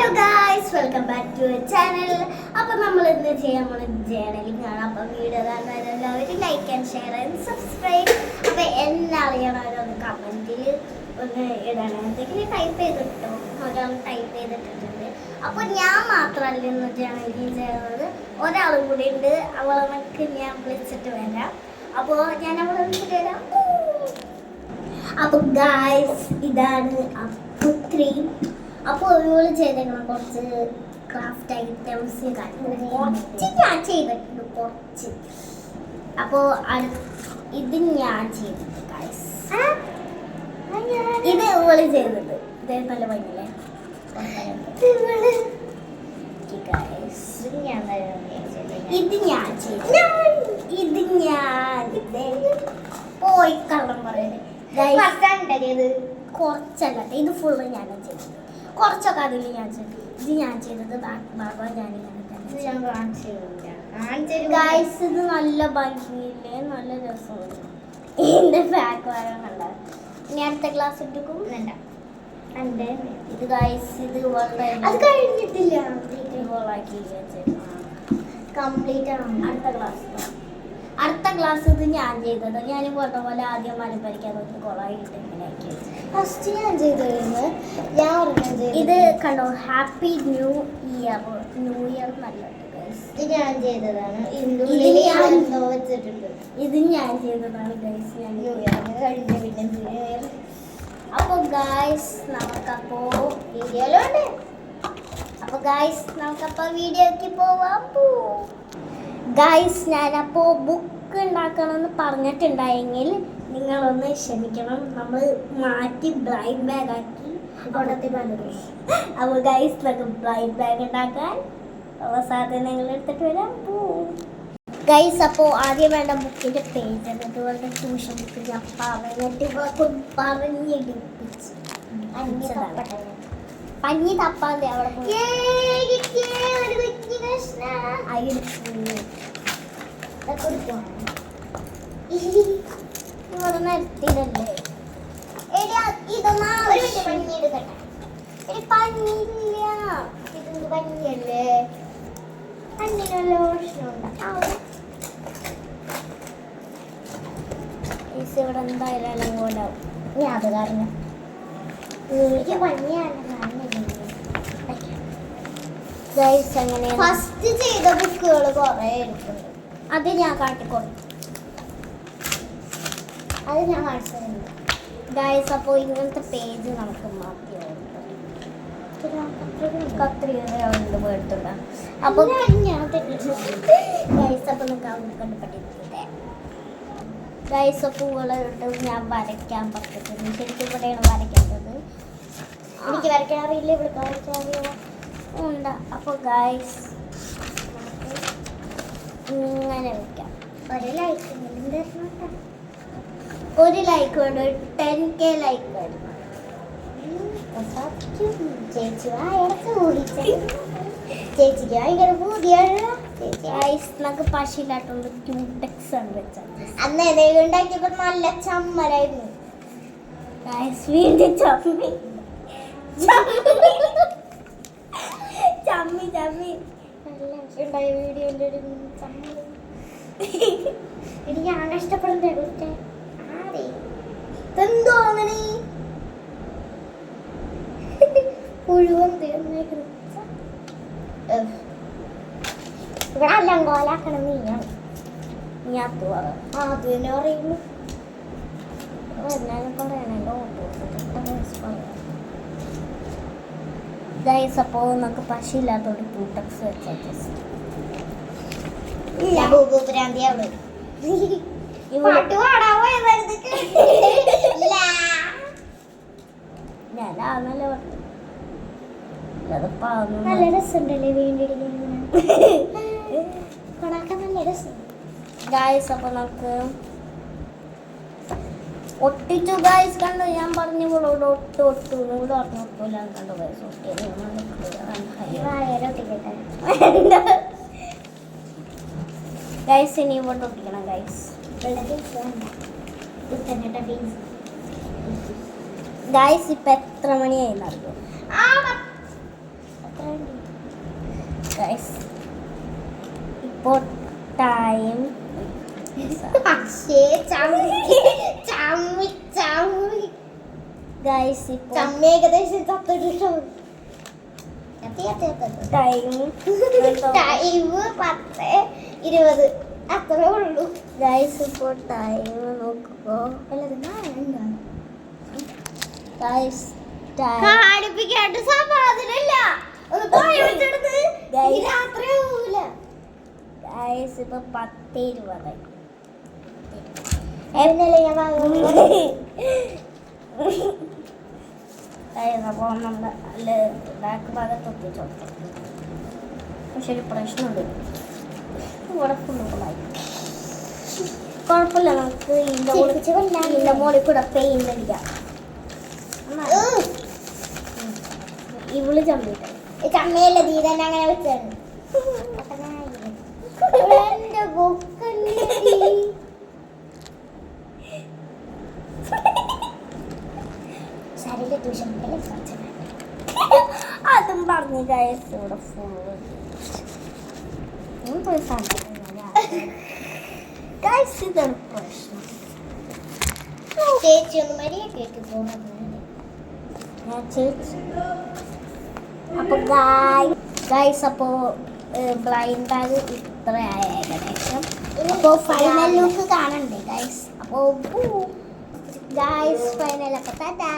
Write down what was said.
Hello guys, welcome back to channel. അപ്പോൾ നമ്മൾ ഇന്ന് ചെയ്യാൻ പോകുന്ന ജേർണലിംഗ് ആണ്. അപ്പോൾ വീഡിയോ കാണാൻ എല്ലാവരും like and share and subscribe. അപ്പോൾ എല്ലാം അറിയണവരൊന്ന് കമൻറ്റിൽ ഒന്ന് ഇടണം. എന്തെങ്കിലും ടൈപ്പ് ചെയ്തിട്ടോ, ഒരാൾ ടൈപ്പ് ചെയ്തിട്ടുണ്ട്. അപ്പോൾ ഞാൻ മാത്രമല്ല ഇന്ന് ജേർണലിംഗ് ചെയ്യുന്നത്, ഒരാളും കൂടി ഉണ്ട്. അവളെ ഞാൻ വിളിച്ചിട്ട് വരാം. അപ്പോൾ ഞാൻ അവളെ വിളിച്ചിട്ട് വരാം. അപ്പോൾ ഗായ്സ്, ഇതാണ് പുത്രി. അപ്പോൾ ഇവള് ചെയ്തേക്കണം കുറച്ച് ക്രാഫ്റ്റ് ഐറ്റംസ് കുറച്ച് ഞാൻ ചെയ്തിട്ടുണ്ട് കുറച്ച്. അപ്പോൾ ഇത് ഞാൻ ചെയ്തിട്ടുണ്ട് ഗായ്സ്. ഇത് ഇവള് ചെയ്തത്. ഇത് നല്ല ഭംഗിയല്ലേ? ഇത് ഞാൻ ചെയ്തു. പോയി കള്ളം പറയുന്നത് കുറച്ചല്ല, ഇത് ഫുള്ള് ഞാനാണ് ചെയ്തത്. കുറച്ചൊക്കെ അതിൽ ഞാൻ ചെയ്തു. ഇത് ഞാൻ ചെയ്തത് ഭാഗം ഞാനിങ്ങനെ ഗായ്സ്. ഇത് നല്ല ഭംഗിയില്ലേ, നല്ല രസമുണ്ട്. ഇതിന്റെ ബാക്ക് വരാൻ കണ്ട. ഇനി അടുത്ത ക്ലാസ് എടുക്കും വേണ്ട. ഇത് ഗായ്സ്, ഇത് അത് കഴിഞ്ഞിട്ടില്ല, കംപ്ലീറ്റ് ആണ്. അടുത്ത ക്ലാസ് ഇത് ഞാൻ ചെയ്തത്. ഞാൻ പറഞ്ഞ പോലെ ആദ്യം മലപ്പരിക്കാൻ നോക്കി കൊളായിട്ട് ഇങ്ങനെയാക്കി ഫസ്റ്റ് ഞാൻ ചെയ്തിരുന്നത്. ഇത് കണ്ടോ, happy new year. New year നല്ലത്. ഇത് ഞാൻ ചെയ്തതാണ്. ഇത് ഞാൻ ചെയ്തതാണ് ഗൈസ്. ഞാൻ ന്യൂ ഇയർ കഴിഞ്ഞ പിന്നെ ന്യൂ ഇയർ. അപ്പോൾ ഗൈസ് നമുക്കപ്പോൾ വീഡിയോക്ക് പോവാം. ഗൈസ്, ഞാനപ്പോൾ ബുക്ക് ഉണ്ടാക്കണമെന്ന് പറഞ്ഞിട്ടുണ്ടായെങ്കിൽ നിങ്ങളൊന്ന് ക്ഷമിക്കണം. നമ്മൾ മാറ്റി ബ്ലൈൻഡ് ബാഗ് ആക്കി കൊണ്ടത്തി പലരും. അപ്പോൾ ഗൈസ്, നമുക്ക് ബ്ലൈൻഡ് ബാഗ് ഉണ്ടാക്കാൻ ഉള്ള സാധനങ്ങൾ എടുത്തിട്ട് വരാം. ഗൈസ്, അപ്പോൾ ആദ്യം വേണ്ട ബുക്കിൻ്റെ പേജ്. അതുപോലെ ട്യൂഷൻ ബുക്ക് ഞാൻ പറഞ്ഞിടിപ്പിച്ച് പഞ്ഞി തപ്പാതെ അവിടെ ഇവിടെ നിർത്തിയില്ലേ? പഞ്ഞില്ല, ഇതെന്ത് പഞ്ഞിയല്ലേ? പഞ്ഞിനുള്ള പ്രശ്നമുണ്ട്. ഇവിടെ എന്തായാലും പോലെ ഞാൻ അത് കാരണം എനിക്ക് പഞ്ഞിയാണ്. അങ്ങനെ ഫസ്റ്റ് ചെയ്ത ബുക്കുകൾ കുറേ എടുക്കുന്നുണ്ട്. അത് ഞാൻ കാട്ടിക്കൊടുത്തു. അത് ഞാൻ കാണിച്ചിട്ടുണ്ട് ഗൈസ്. അപ്പോൾ ഇങ്ങനത്തെ പേജ് നമുക്ക് മാറ്റി കത്രികയുണ്ട് പോയിട്ടുണ്ട്. അപ്പോൾ ഗൈസ്, അപ്പോൾ നമുക്ക് കണ്ടുപറ്റിട്ടുണ്ട് ഗൈസ്. പൂവുകളിട്ട് ഞാൻ വരയ്ക്കാൻ പറ്റിയിട്ടുണ്ട്. ശരിക്കും ഇവിടെയാണ് വരയ്ക്കേണ്ടത്. എനിക്ക് വരയ്ക്കാൻ അറിയില്ല, ഇവിടെ വരയ്ക്കാൻ അറിയാമോ ഉണ്ട്. അപ്പോൾ ഗൈസ്, ഇങ്ങനെ വെക്കാം. ഒരു ലൈക്ക് വേണ്ട, 10K ലൈക്ക് വേണം. ചേച്ചിക്ക് ഭയങ്കര പൂതിയാണ്. നമുക്ക് പശയില്ലാട്ടുള്ള ക്യൂടെക്സ് ആണ് വെച്ചാൽ. അന്ന് ഏതെങ്കിലും ഉണ്ടാക്കിയപ്പോൾ നല്ല ചമ്മലായിരുന്നു. വീണ്ടും ചമ്മി ചമ്മി ചമ്മി ഉണ്ടായ വീഡിയോൻ്റെ ഒരു ചമ്മൽ. എനിക്ക് ഞാൻ ഇഷ്ടപ്പെടുന്ന എന്തോ അങ്ങനെ മുഴുവൻ തീർന്നേക്കുന്നു. ഇവിടെ എല്ലാം കോലാക്കണം. നീയാണ് ഞാൻ അത് തന്നെ പറയുള്ളൂ. എന്നാലും പറയണല്ലോ. ഗൈസ്, അപ്പോൾ നമുക്ക് പശയില്ലാത്തോണ്ട് ക്യൂടെക്സ് വെച്ചാൽ നല്ല രസമുണ്ടല്ലേ വീണ്ടിരിക്കാൻ. നല്ല രസം ഗൈസ്. അപ്പോൾ നമുക്ക് ഒട്ടിച്ചു ഗൈസ്. കണ്ടോ, ഞാൻ പറഞ്ഞു ഇവളോട് ഒട്ടു നിങ്ങൾ ഒട്ടില്ല കണ്ടോ ഗൈസ്. ഗൈസ്, ഇനി ഇങ്ങോട്ട് ഒട്ടിക്കണം ഗൈസ്. ഗൈസ്, ഇപ്പം എത്ര മണിയായി അറിയോ? ഇപ്പോൾ ടൈം ഗൈസ് ഇപ്പോൾ ഏകദേശം ചത്തിട്ടോ ടൈം 10:20 അത്രേ ഉള്ളൂ. ഗൈസ് ഇപ്പോൾ ടൈം നോക്കുമ്പോ ഗൈസ് ടൈം കാണിപ്പിക്കാണ്ട് സമാധാനമില്ല. ഒന്ന് പോയി വെച്ചെടുത്ത് രാത്രി ആവൂല. ഗൈസ് ഇപ്പൊ 10:20 എന്നല്ലേ ഞാൻ വാങ്ങുന്നത്. അപ്പോൾ നമ്മുടെ ബാക്ക് ഭാഗത്ത് ഒത്തിച്ചു പക്ഷെ ഒരു പ്രശ്നമുണ്ട് ഇവിടെ ഫുള്ളായി. കുഴപ്പമില്ല, നമുക്ക് ഇതിൻ്റെ മുകളിൽ കൂടെ പെയിന്റ് അടിക്കാം. ഇവള് ചമ്മിട്ട് ചമ്മയല്ല നീ തന്നെ അങ്ങനെ വെച്ചാണ്. എന്റെ അതും പറഞ്ഞു ഗൈസ് ഇവിടെ ഫുള്ള് ഗൈസ് ഇതാണ് പ്രശ്നം. ചേച്ചി ഒന്ന് മരിയ കേക്ക് പോകുന്നത്. ചേച്ചി അപ്പോൾ ഗൈസ് അപ്പോൾ ബ്ലൈൻഡ് ബാഗ് ഇത്രയായ ഏകദേശം. അപ്പോൾ ഫൈനൽ ലുക്ക് കാണണ്ടേ ഗൈസ്? അപ്പോൾ ഗൈസ് ഫൈനൽ അപ്പോൾ ടാറ്റാ.